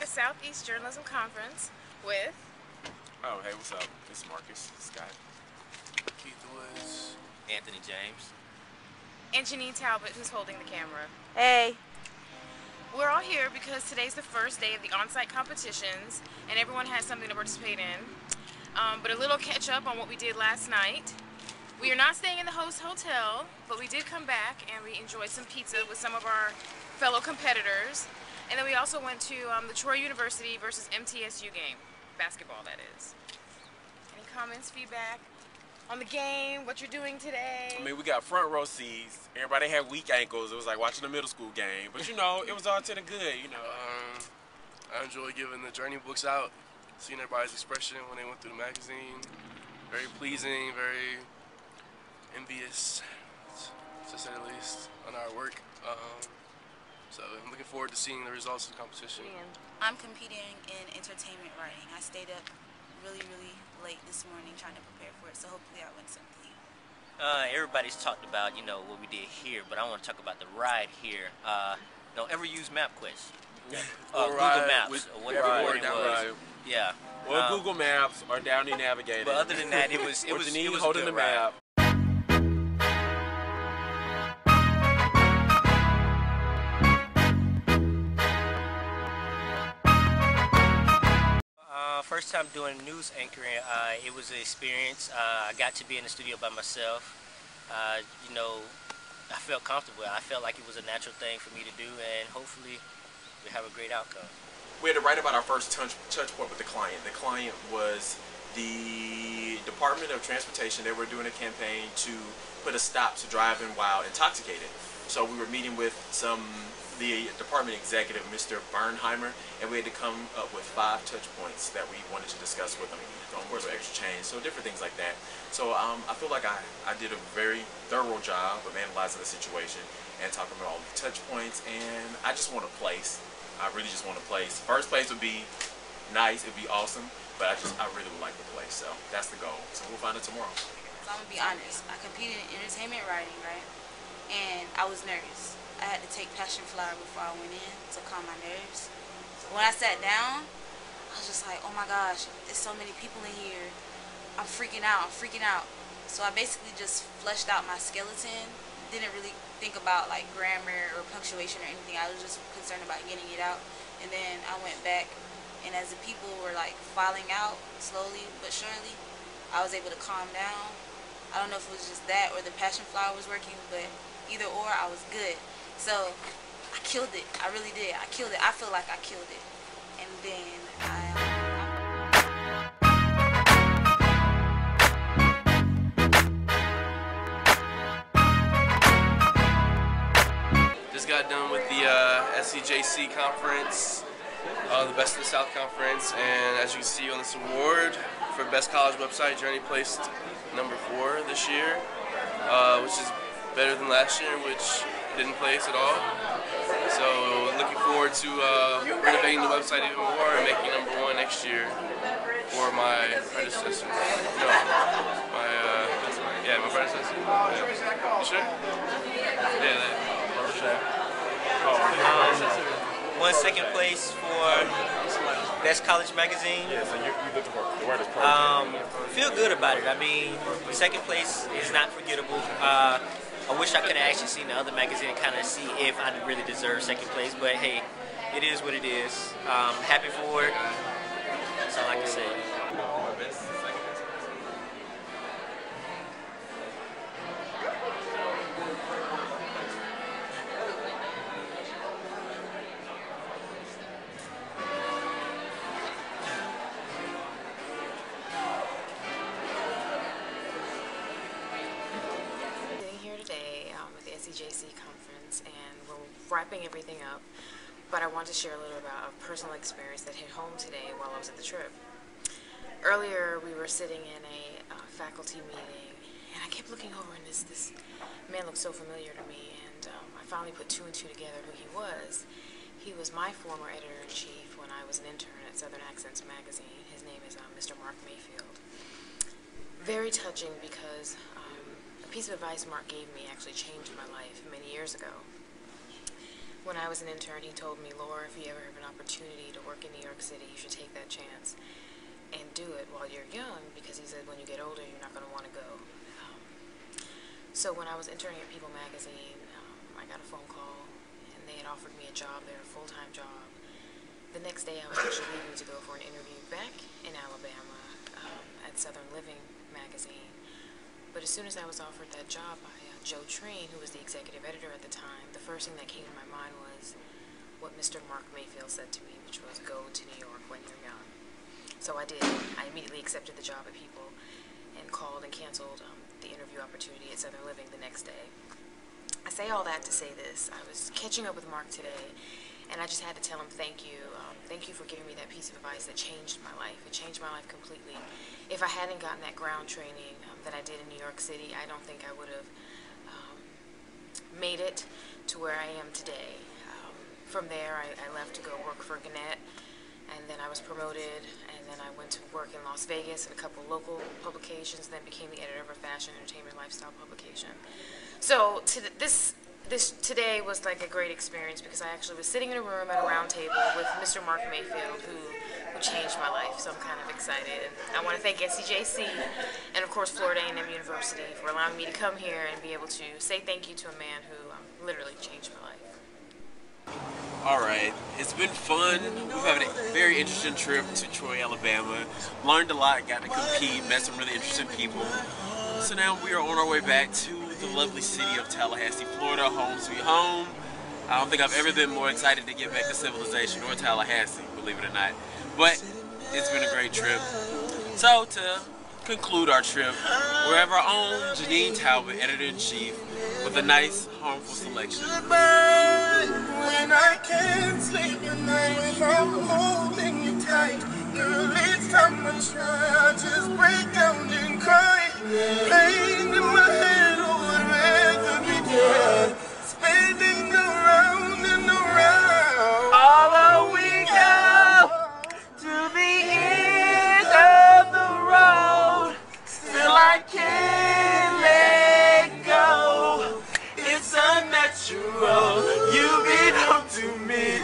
the Southeast Journalism Conference with... Oh, hey, what's up? This is Marcus, Scott, Keith Woods, Anthony James, and Janine Talbot, who's holding the camera. Hey. We're all here because today's the first day of the on-site competitions, and everyone has something to participate in. But a little catch up on what we did last night. We are not staying in the host hotel, but we did come back and we enjoyed some pizza with some of our fellow competitors. And then we also went to the Troy University versus MTSU game. Basketball, that is. Any comments, feedback on the game, what you're doing today? I mean, we got front row seats. Everybody had weak ankles. It was like watching a middle school game. But, you know, it was all to the good, you know. I enjoy giving the journey books out, seeing everybody's expression when they went through the magazine. Very pleasing, very envious, to say the least, on our work. So I'm looking forward to seeing the results of the competition. I'm competing in entertainment writing. I stayed up really late this morning trying to prepare for it, so hopefully I win something. Everybody's talked about, you know, what we did here, but I want to talk about the ride here. Don't ever use MapQuest. Google Maps, or whatever it was. Yeah. Or Google Maps or Downey Navigator. But other than that, it was holding the map. First time doing news anchoring, it was an experience. I got to be in the studio by myself. You know, I felt comfortable. I felt like it was a natural thing for me to do, and hopefully we have a great outcome. We had to write about our first touch point with the client. The client was the Department of Transportation. They were doing a campaign to put a stop to driving while intoxicated. So we were meeting with the department executive, Mr. Bernheimer, and we had to come up with 5 touch points that we wanted to discuss with him. Of course, with extra change, so different things like that. So I feel like I did a very thorough job of analyzing the situation and talking about all the touch points, and I just want a place. I really just want a place. First place would be nice, it'd be awesome, but I really would like the place, so that's the goal. So we'll find it tomorrow. So I'm gonna be honest, I competed in entertainment writing, right? And I was nervous. I had to take passion flower before I went in to calm my nerves. So when I sat down, I was just like, oh my gosh, there's so many people in here. I'm freaking out. So I basically just fleshed out my skeleton. Didn't really think about like grammar or punctuation or anything. I was just concerned about getting it out. And then I went back, and as the people were like filing out slowly but surely, I was able to calm down. I don't know if it was just that or the passion flower was working, but either or, I was good. So I killed it. I really did. I killed it. I feel like I killed it. And then Just got done with the SEJC conference, the Best of the South conference, and as you can see on this award for Best College Website, Journey placed number 4 this year, which is better than last year, which didn't place at all. So looking forward to renovating the website even more and making number 1 next year for my predecessor. No, my predecessor. Yeah. You sure? Yeah, for sure. Won second place for Best College Magazine. Yeah, so you did the word is perfect. Feel good about it. I mean, second place is not forgettable. I wish I could have actually seen the other magazine and kind of see if I really deserve second place, but hey, it is what it is. Happy for it. That's all I can say. SEJC conference, and we're wrapping everything up, but I want to share a little about a personal experience that hit home today while I was at the trip. Earlier we were sitting in a faculty meeting, and I kept looking over, and this man looked so familiar to me, and I finally put 2 and 2 together who he was. He was my former editor-in-chief when I was an intern at Southern Accents magazine. His name is Mr. Mark Mayfield. Very touching because a piece of advice Mark gave me actually changed my life many years ago. when I was an intern, he told me, Laura, if you ever have an opportunity to work in New York City, you should take that chance and do it while you're young, because he said when you get older, you're not going to want to go. So when I was interning at People magazine, I got a phone call, and they had offered me a job there, a full-time job. The next day, I was actually leaving to go for an interview back in Alabama at Southern Living magazine. But as soon as I was offered that job by Joe Treen, who was the executive editor at the time, the first thing that came to my mind was what Mr. Mark Mayfield said to me, which was, go to New York when you're young. So I did. I immediately accepted the job at People and called and canceled the interview opportunity at Southern Living the next day. I say all that to say this. I was catching up with Mark today, and I just had to tell him thank you. Thank you for giving me that piece of advice that changed my life. It changed my life completely. If I hadn't gotten that ground training that I did in New York City, I don't think I would have made it to where I am today. From there, I left to go work for Gannett, and then I was promoted, and then I went to work in Las Vegas at a couple local publications, then became the editor of a fashion, entertainment, lifestyle publication. So today was like a great experience, because I actually was sitting in a room at a round table with Mr. Mark Mayfield, who changed my life. So I'm kind of excited. And I want to thank SEJC and, of course, Florida A&M University for allowing me to come here and be able to say thank you to a man who literally changed my life. Alright, it's been fun. We've had a very interesting trip to Troy, Alabama. Learned a lot, got to compete, met some really interesting people. So now we are on our way back to the lovely city of Tallahassee, Florida, home sweet home. I don't think I've ever been more excited to get back to civilization or Tallahassee, believe it or not. But it's been a great trip. So to conclude our trip, we have our own Janine Talbot, editor-in-chief, with a nice, harmful selection. When I can't sleep at night without holding you tight, girl, each time I try, I just break down and cry. Pain in my head, oh, I'd rather be dead, spinning around and around. Although we go to the end of the road, still I can't let go. It's unnatural, you belong to me.